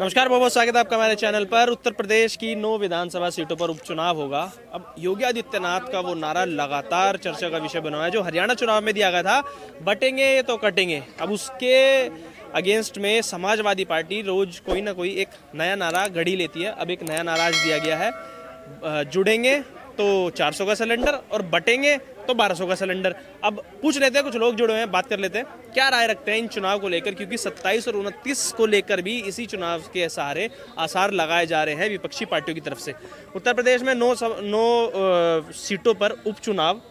नमस्कार, बहुत बहुत स्वागत है आपका हमारे चैनल पर। उत्तर प्रदेश की 9 विधानसभा सीटों पर उपचुनाव होगा। अब योगी आदित्यनाथ का वो नारा लगातार चर्चा का विषय बना है जो हरियाणा चुनाव में दिया गया था, बटेंगे तो कटेंगे। अब उसके अगेंस्ट में समाजवादी पार्टी रोज कोई ना कोई एक नया नारा गढ़ी लेती है। अब एक नया नारा आज दिया गया है, जुड़ेंगे तो 400 का सिलेंडर और बटेंगे तो 1200 का सिलेंडर। अब पूछ लेते हैं, कुछ लोग जुड़े हुए हैं, बात कर लेते हैं क्या राय रखते हैं इन चुनाव को लेकर, क्योंकि 27 और 29 को लेकर भी इसी चुनाव के सहारे आसार लगाए जा रहे हैं विपक्षी पार्टियों की तरफ से। उत्तर प्रदेश में 9 सीटों पर उपचुनाव।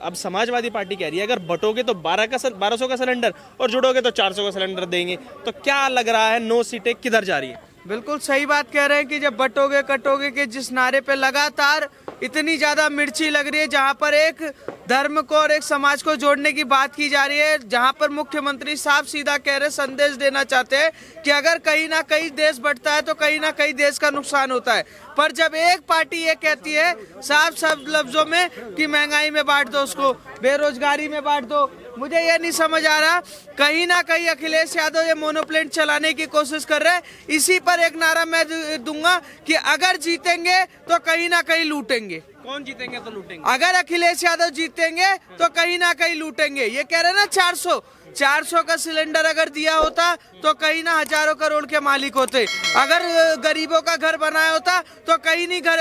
अब समाजवादी पार्टी कह रही है अगर बटोगे तो 1200 का सिलेंडर और जुड़ोगे तो 400 का सिलेंडर देंगे। तो क्या लग रहा है 9 सीटें किधर जा रही है? बिल्कुल सही बात कह रहे हैं कि जब बटोगे कटोगे के जिस नारे पे लगातार इतनी ज्यादा मिर्ची लग रही है, जहां पर एक धर्म को और एक समाज को जोड़ने की बात की जा रही है, जहां पर मुख्यमंत्री साफ सीधा कह रहे, संदेश देना चाहते हैं कि अगर कहीं ना कहीं देश बढ़ता है तो कहीं ना कहीं देश का नुकसान होता है। पर जब एक पार्टी ये कहती है साफ साफ लफ्जों में कि महंगाई में बांट दो, उसको बेरोजगारी में बांट दो, मुझे ये नहीं समझ आ रहा, कहीं ना कहीं अखिलेश यादव ये मोनोप्लेन चलाने की कोशिश कर रहे हैं। इसी पर एक नारा मैं दूंगा कि अगर जीतेंगे तो कहीं ना कहीं लूटेंगे। कौन जीतेंगे तो लूटेंगे? अगर अखिलेश यादव जीतेंगे तो कहीं ना कहीं लूटेंगे। ये कह रहे हैं ना 400 का सिलेंडर अगर दिया होता तो कहीं ना हजारों करोड़ के मालिक होते। अगर गरीबों का घर बनाया होता तो कहीं नहीं घर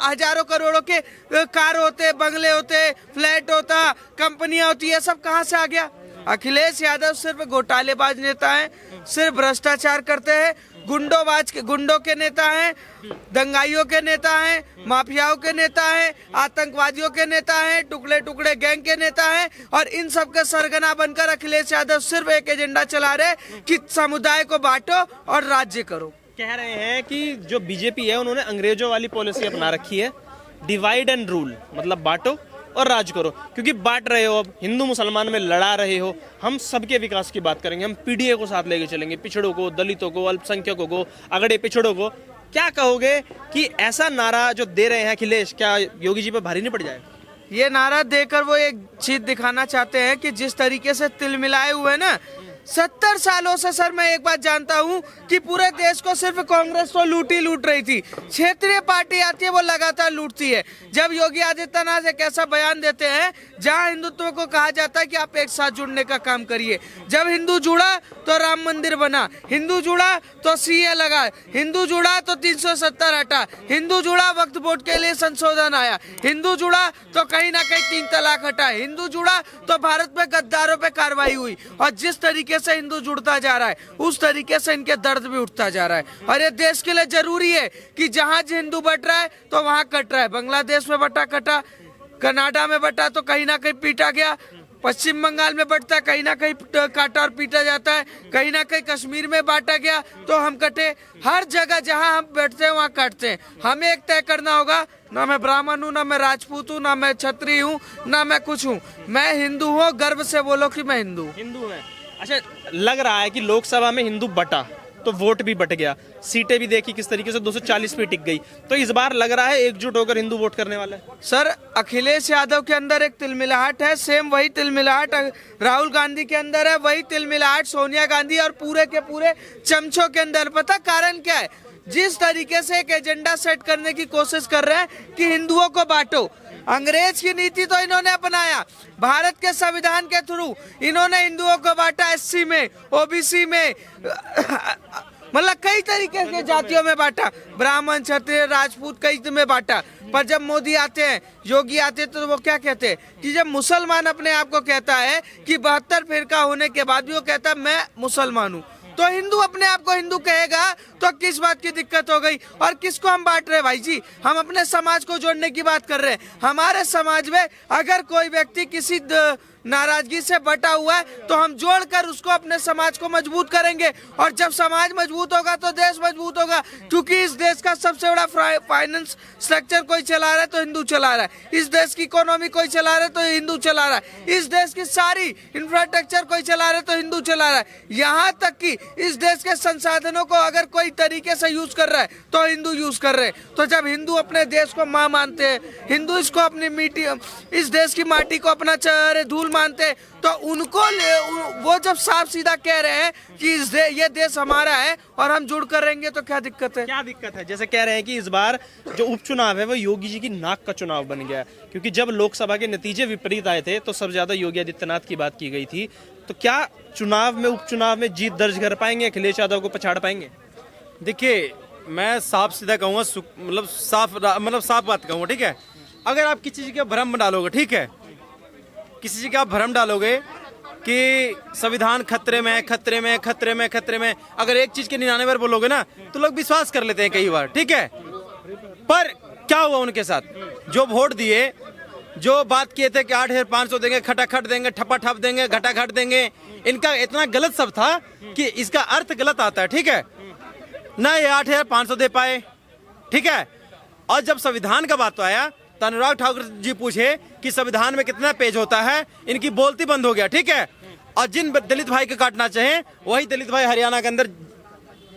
हजारों करोड़ों के कार होते, बंगले होते, फ्लैट होता, कंपनियां होती। ये सब कहां से आ गया? अखिलेश यादव सिर्फ घोटालेबाज नेता हैं, सिर्फ भ्रष्टाचार करते हैं, गुंडों के नेता हैं, दंगाइयों के नेता हैं, माफियाओं के नेता हैं, आतंकवादियों के नेता हैं, टुकड़े टुकड़े गैंग के नेता हैं। और इन सब के सरगना बनकर अखिलेश यादव सिर्फ एक एजेंडा चला रहे कि समुदाय को बांटो और राज्य करो। कह रहे हैं कि जो बीजेपी है उन्होंने अंग्रेजों वाली पॉलिसी अपना रखी है, डिवाइड एंड रूल, मतलब बांटो और राज करो। क्योंकि बांट रहे हो, अब हिंदू मुसलमान में लड़ा रहे हो। हम सबके विकास की बात करेंगे, हम पीडीए को साथ लेके चलेंगे, पिछड़ों को, दलितों को, अल्पसंख्यकों को, अगड़े पिछड़ों को। क्या कहोगे कि ऐसा नारा जो दे रहे हैं अखिलेश, क्या योगी जी पर भारी नहीं पड़ जाएगा? ये नारा देकर वो एक चीज दिखाना चाहते हैं कि जिस तरीके से तिल मिलाए हुए ना 70 सालों से, सर मैं एक बात जानता हूं कि पूरे देश को सिर्फ कांग्रेस तो लूट रही थी। क्षेत्रीय पार्टी आती है वो लगातार लूटती है। जब योगी आदित्यनाथ एक ऐसा बयान देते हैं जहां हिंदुत्व को कहा जाता है कि आप एक साथ जुड़ने का काम करिए। जब हिंदू जुड़ा तो राम मंदिर बना, हिंदू जुड़ा तो सीए लगा, हिंदू जुड़ा तो 370 हटा, हिंदू जुड़ा वक्फ बोर्ड के लिए संशोधन आया, हिंदू जुड़ा तो कहीं ना कहीं 3 तलाक हटा, हिंदू जुड़ा तो भारत में गद्दारों पे कार्रवाई हुई। और जिस तरीके से हिंदू जुड़ता जा रहा है उस तरीके से इनके दर्द भी उठता जा रहा है। और ये देश के लिए जरूरी है कि जहां हिंदू बट रहा है तो वहां कट रहा है। बांग्लादेश में बटा कटा, कनाडा में बटा तो कहीं ना कहीं पीटा गया, पश्चिम बंगाल में बटता है कहीं ना कहीं काटा और पीटा जाता है, कहीं ना कहीं कश्मीर में बांटा गया तो हम कटे। हर जगह जहां हम बैठते हैं वहां काटते हैं। हमें एक तय करना होगा, ना मैं ब्राह्मण हूँ, ना मैं राजपूत हूँ, ना मैं क्षत्रिय हूँ, ना मैं कुछ हूँ, मैं हिंदू हूँ। गर्व से बोलो कि मैं हिंदू है। अच्छा, लग रहा है कि लोकसभा में हिंदू बटा तो वोट भी बट गया, सीटें भी देखी किस तरीके से 240 पे टिक गई। तो इस बार लग रहा है एकजुट होकर हिंदू वोट करने वाला है। सर अखिलेश यादव के अंदर एक तिलमिलाहट है, सेम वही तिलमिलाहट राहुल गांधी के अंदर है, वही तिलमिलाहट सोनिया गांधी और पूरे के पूरे चमचों के अंदर। पता कारण क्या है? जिस तरीके से एक एजेंडा सेट करने की कोशिश कर रहे हैं कि हिंदुओं को बांटो। अंग्रेज की नीति तो इन्होंने अपनाया, भारत के संविधान के थ्रू इन्होंने हिंदुओं को बांटा, एससी में, ओबीसी में, मतलब कई तरीके के जातियों में बांटा, ब्राह्मण, क्षत्रिय, राजपूत कई में बांटा। पर जब मोदी आते हैं, योगी आते हैं तो वो क्या कहते हैं कि जब मुसलमान अपने आप को कहता है कि 72 फिरका होने के बाद भी वो कहता है मैं मुसलमान हूँ, तो हिंदू अपने आप को हिंदू कहेगा तो किस बात की दिक्कत हो गई? और किसको हम बांट रहे हैं भाई जी? हम अपने समाज को जोड़ने की बात कर रहे हैं। हमारे समाज में अगर कोई व्यक्ति किसी नाराजगी से बटा हुआ है तो हम जोड़कर उसको अपने समाज को मजबूत करेंगे। और जब समाज मजबूत होगा तो देश मजबूत होगा। क्योंकि इस देश का सबसे बड़ा फाइनेंस स्ट्रक्चर कोई चला रहा है तो हिंदू चला रहा है, इस देश की इकोनॉमी कोई चला रहा है तो हिंदू चला रहा है, इस देश की सारी इंफ्रास्ट्रक्चर कोई चला रहा है तो हिंदू चला रहा है। यहाँ तक कि इस देश के संसाधनों को अगर कोई तरीके से यूज कर रहा है तो हिंदू यूज कर रहे हैं। तो जब हिंदू अपने देश को माँ मानते हैं, हिंदू इसको अपनी मिट्टी, इस देश की माटी को अपना धूल मानते, तो उनको वो जब साफ सीधा कह रहे हैं कि ये देश हमारा है और हम जुड़ कर रहेंगे, तो क्या दिक्कत है? क्या दिक्कत है? जैसे कह रहे हैं कि इस बार जो उपचुनाव है वो योगी जी की नाक का चुनाव बन गया, क्योंकि जब लोकसभा के नतीजे विपरीत आए थे तो सबसे ज्यादा योगी आदित्यनाथ की बात की गई थी। तो क्या चुनाव में, उपचुनाव में जीत दर्ज कर पाएंगे, अखिलेश यादव को पछाड़ पाएंगे? देखिए, मैं साफ सीधा कहूँगा, मतलब साफ बात कहूँगा, ठीक है। अगर आप किसी चीज़ का भ्रम डालोगे, ठीक है, किसी चीज़ का भ्रम डालोगे कि संविधान खतरे में, खतरे में, खतरे में, खतरे में, अगर एक चीज़ के 99 बार बोलोगे ना तो लोग विश्वास कर लेते हैं कई बार, ठीक है। पर क्या हुआ उनके साथ? जो वोट दिए, जो बात किए थे कि 8,500 देंगे, खटाखट देंगे, ठपा ठप देंगे, घटाघट देंगे, इनका इतना गलत सब था कि इसका अर्थ गलत आता है, ठीक है ना। ये 8,500 दे पाए, ठीक है। और जब संविधान का बात तो आया तो अनुराग ठाकुर जी पूछे कि संविधान में कितना पेज होता है, इनकी बोलती बंद हो गया, ठीक है। और जिन दलित भाई को काटना चाहे, वही दलित भाई हरियाणा के अंदर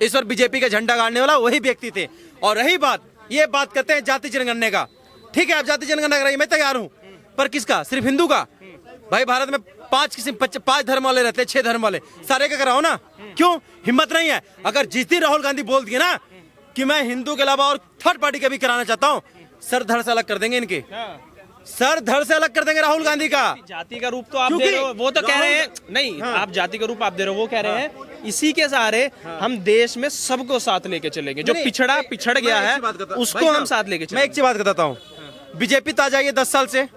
इस बार बीजेपी का झंडा गाड़ने वाला वही व्यक्ति थे। और रही बात, ये बात करते हैं जाति जनगणना का, ठीक है, आप जाति जनगणना कराइए, मैं तैयार हूं, पर किसका? सिर्फ हिंदू का? भाई भारत में 5 धर्म वाले रहते हैं, 6 धर्म वाले, सारे का कराओ ना। क्यों? हिम्मत नहीं है? अगर जिस दिन राहुल गांधी बोल दिए ना कि मैं हिंदू के अलावा और थर्ड पार्टी का भी कराना चाहता हूं, सर धड़ से अलग कर देंगे इनके, सर धड़ से अलग कर देंगे राहुल गांधी का। जाति का रूप तो आप दे रहे हो, वो तो कह रहे हैं नहीं, आप जाति का रूप आप दे रहे हो, वो कह रहे हैं इसी के सहारे हम देश में सबको साथ लेके चलेंगे, जो पिछड़ गया है उसको हम साथ लेके चलेंगे। मैं एक चीज बात बताता हूँ, बीजेपी तो आ जाइए 10 साल से,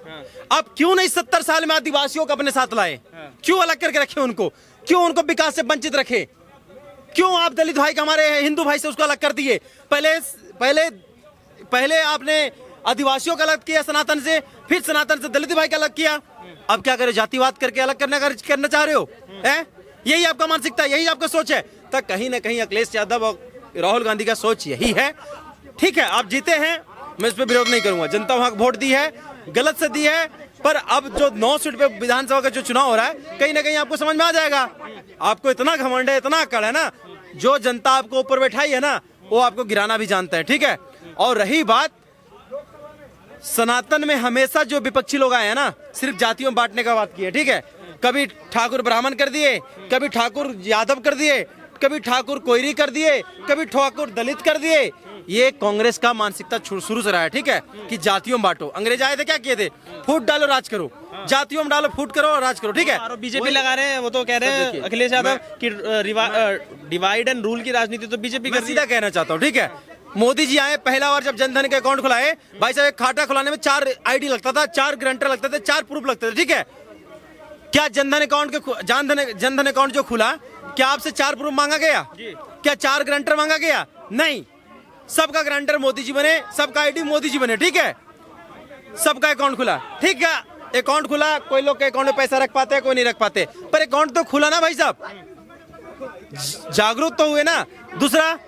अब क्यों नहीं 70 साल में आदिवासियों को अपने साथ लाए? क्यों अलग करके रखे उनको? क्यों उनको विकास से वंचित रखे? क्यों आप दलित भाई का, हमारे हिंदू भाई से उसको अलग कर दिए? पहले आपने आदिवासियों का अलग किया सनातन से, फिर सनातन से दलित भाई का अलग किया, अब क्या करे? जातिवाद करके अलग करना चाह रहे हो? यही आपका मानसिकता, यही आपका सोच है। तो कहीं ना कहीं अखिलेश यादव और राहुल गांधी का सोच यही है, ठीक है। आप जीते हैं, मैं इस पर विरोध नहीं करूंगा, जनता वहां वोट दी है, गलत से दी है, पर अब जो 9 सीट पे विधानसभा का जो चुनाव हो रहा है, कहीं ना कहीं आपको समझ में आ जाएगा। आपको इतना घमंड है, इतना अकड़ है ना, जो जनता आपको ऊपर बैठाई है ना, वो आपको गिराना भी जानता है, ठीक है। और रही बात, सनातन में हमेशा जो विपक्षी लोग आए हैं ना, सिर्फ जातियों में बांटने का बात की है, ठीक है। कभी ठाकुर ब्राह्मण कर दिए, कभी ठाकुर यादव कर दिए, कभी ठाकुर कोयरी कर दिए, कभी ठाकुर दलित कर दिए। ये कांग्रेस का मानसिकता शुरू से रहा है, ठीक है, कि जातियों में बांटो। अंग्रेज आए थे, क्या किए थे? फूट डालो राज करो, जातियों में डालो, फूट करो और राज करो, ठीक है। बीजेपी लगा रहे हैं, वो तो कह रहे हैं अखिलेश यादव कि डिवाइड एंड रूल की राजनीति तो बीजेपी कर रही है। सीधा कहना चाहता हूँ, ठीक है। मोदी जी आए, पहला बार जब जनधन के अकाउंट खुलाए, भाई साहब एक खाता खुलाने में 4 आईडी लगता था, 4 गारंटर लगते थे, 4 प्रूफ लगते थे, ठीक है। क्या जनधन अकाउंट जो खुला, क्या आपसे 4 प्रूफ मांगा गया? क्या 4 गारंटर मांगा गया? नहीं, सबका गारंटर मोदी जी बने, सबका आईडी मोदी जी बने, ठीक है। सबका अकाउंट खुला, ठीक है, अकाउंट खुला, कोई लोग के अकाउंट में पैसा रख पाते हैं, कोई नहीं रख पाते, पर अकाउंट तो खुला ना भाई साहब, जागरूक तो हुए ना। दूसरा,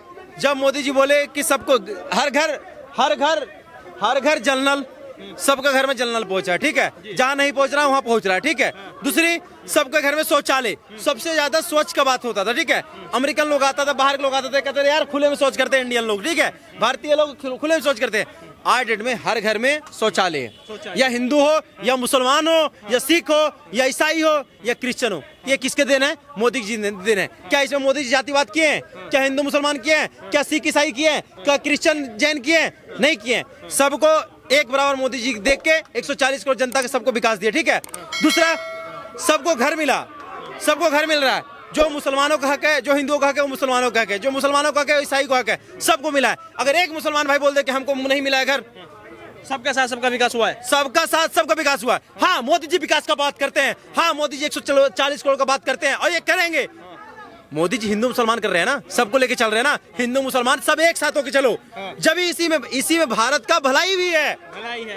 जब मोदी जी बोले कि सबको हर घर जल नल, सबका घर में जल नल पहुंचा है, ठीक है, जहां नहीं पहुंच रहा वहां पहुंच रहा है, ठीक है। दूसरी, सबके घर में शौचालय, सबसे ज्यादा स्वच्छ का बात होता था, ठीक है। अमेरिकन लोग आता था, बाहर के लोग आते थे, कहते थे यार खुले में शौच करते हैं इंडियन लोग, ठीक है, भारतीय लोग खुले में शौच करते हैं। आज डेट में हर घर में शौचालय है, या हिंदू हो, या मुसलमान हो, या सिख हो, या ईसाई हो, या क्रिश्चियन हो। ये किसके देन है? मोदी जी ने देन है। क्या इसमें मोदी जी जातिवाद किए हैं? क्या हिंदू मुसलमान किए हैं? क्या सिख ईसाई किए हैं? क्या क्रिश्चियन जैन किए हैं? नहीं किए हैं। सबको एक बराबर मोदी जी देख के 140 करोड़ जनता के सबको विकास दिया, ठीक है। दूसरा, सबको घर मिला, सबको घर मिल रहा है। जो मुसलमानों का हक है, जो हिंदुओं का हक है, वो मुसलमानों का हक है, जो मुसलमानों का हक है, ईसाई का हक है, सबको मिला है। अगर एक मुसलमान भाई बोल दे कि हमको नहीं मिला है घर, सबका साथ सबका विकास हुआ है, सबका साथ सबका विकास हुआ है। हाँ, मोदी जी विकास का बात करते हैं, हाँ मोदी जी 140 करोड़ का बात करते हैं, और ये करेंगे। मोदी जी हिंदू मुसलमान कर रहे हैं ना, सबको लेके चल रहे हैं ना, हिंदू मुसलमान सब एक साथ होके चलो, जब इसी में भारत का भलाई भी है,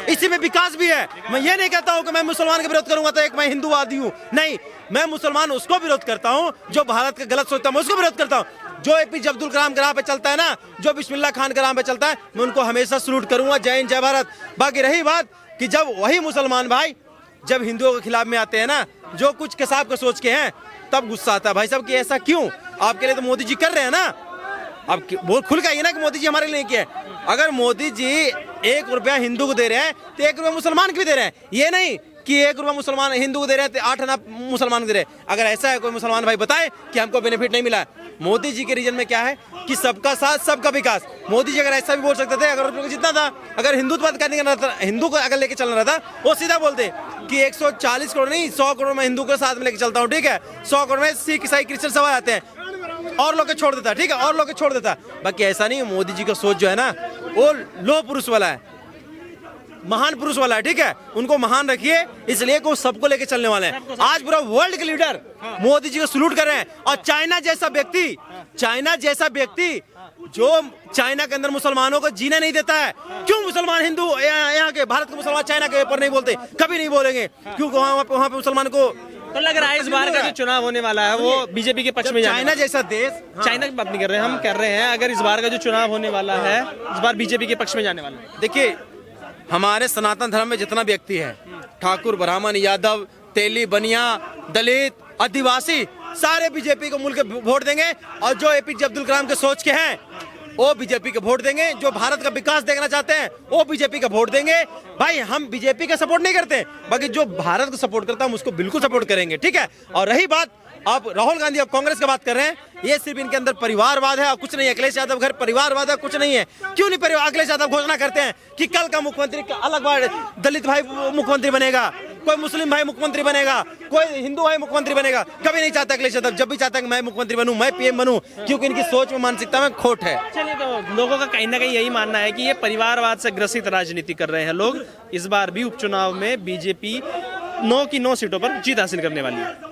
इसी में विकास भी है। मैं ये नहीं कहता हूँ कि मैं मुसलमान का विरोध करूंगा तो एक मैं हिंदूवादी हूँ, नहीं, मैं मुसलमान उसको विरोध करता हूँ जो भारत का गलत सोचता है, मैं उसको विरोध करता हूँ। जो एपीजे अब्दुल कलाम के राह पे चलता है ना, जो बिस्मिल्लाह खान के राह पे चलता है, मैं उनको हमेशा सल्यूट करूंगा। जय हिंद, जय भारत। बाकी रही बात कि जब वही मुसलमान भाई जब हिंदुओं के खिलाफ में आते हैं ना, जो कुछ कसाब का सोच के हैं, तब गुस्सा आता है भाई साहब कि ऐसा क्यों? आपके लिए तो मोदी जी कर रहे हैं ना, अब बहुत खुल के ना कि मोदी जी हमारे लिए किया है। अगर मोदी जी 1 रुपया हिंदू को दे रहे हैं तो 1 रुपया मुसलमान को भी दे रहे हैं। ये नहीं कि 1 रुपया मुसलमान हिंदू को दे रहे हैं, 8 आना मुसलमान को दे रहे हैं। अगर ऐसा है कोई मुसलमान भाई बताए कि हमको बेनिफिट नहीं मिला है। मोदी जी के रीजन में क्या है कि सबका साथ सबका विकास। मोदी जी अगर ऐसा भी बोल सकते थे, अगर उनको जितना था, अगर हिंदुत्व करने का रहता, हिंदू को अगर लेके चलना रहता, वो सीधा बोलते कि 140 करोड़ नहीं 100 करोड़ मैं हिंदू के साथ में लेके चलता हूँ, ठीक है। 100 करोड़ में सिख ईसाई क्रिश्चियन सब आते हैं और लोग के छोड़ देता, ठीक है, और लोग के छोड़ देता। बाकी ऐसा नहीं, मोदी जी का सोच जो है ना वो लोह पुरुष वाला है, महान पुरुष वाला है, ठीक है। उनको महान रखिए, इसलिए कि वो सबको लेके चलने वाले हैं। आज पूरा वर्ल्ड के लीडर मोदी जी को सलूट कर रहे हैं। और चाइना जैसा व्यक्ति जो चाइना के अंदर मुसलमानों को जीने नहीं देता है, क्यों मुसलमान हिंदू यहाँ के भारत के मुसलमान चाइना के ऊपर नहीं बोलते, कभी नहीं बोलेंगे, क्योंकि वहाँ पे मुसलमान को तो लग रहा है इस बार का जो चुनाव होने वाला है वो बीजेपी के पक्ष में जाने चाइना जैसा देश, चाइना की बात नहीं कर रहे हैं, हम कर रहे हैं अगर इस बार का जो चुनाव होने वाला है इस बार बीजेपी के पक्ष में जाने वाला है। देखिए हमारे सनातन धर्म में जितना व्यक्ति है, ठाकुर, ब्राह्मण, यादव, तेली, बनिया, दलित, आदिवासी, सारे बीजेपी को मिल के वोट देंगे। और जो एपीजे अब्दुल कलाम के सोच के हैं वो बीजेपी के वोट देंगे। जो भारत का विकास देखना चाहते हैं वो बीजेपी का वोट देंगे। भाई हम बीजेपी का सपोर्ट नहीं करते, बाकी जो भारत को सपोर्ट करता है हम उसको बिल्कुल सपोर्ट करेंगे, ठीक है। और रही बात आप राहुल गांधी और कांग्रेस की बात कर रहे हैं, ये सिर्फ इनके अंदर परिवारवाद है और कुछ नहीं है। अखिलेश यादव घर परिवारवाद है, कुछ नहीं है। क्यों नहीं परिवार? अखिलेश यादव घोषणा करते हैं कि कल का मुख्यमंत्री अलग बार दलित भाई मुख्यमंत्री बनेगा, कोई मुस्लिम भाई मुख्यमंत्री बनेगा, कोई हिंदू भाई मुख्यमंत्री बनेगा। कभी नहीं चाहता अखिलेश यादव, जब भी चाहता है कि मैं मुख्यमंत्री बनूं, मैं पीएम बनूं, क्योंकि इनकी सोच में मानसिकता में खोट है। चलिए, तो लोगों का कहीं ना कहीं यही मानना है कि ये परिवारवाद से ग्रसित राजनीति कर रहे हैं लोग। इस बार भी उपचुनाव में बीजेपी 9 की 9 सीटों पर जीत हासिल करने वाली है।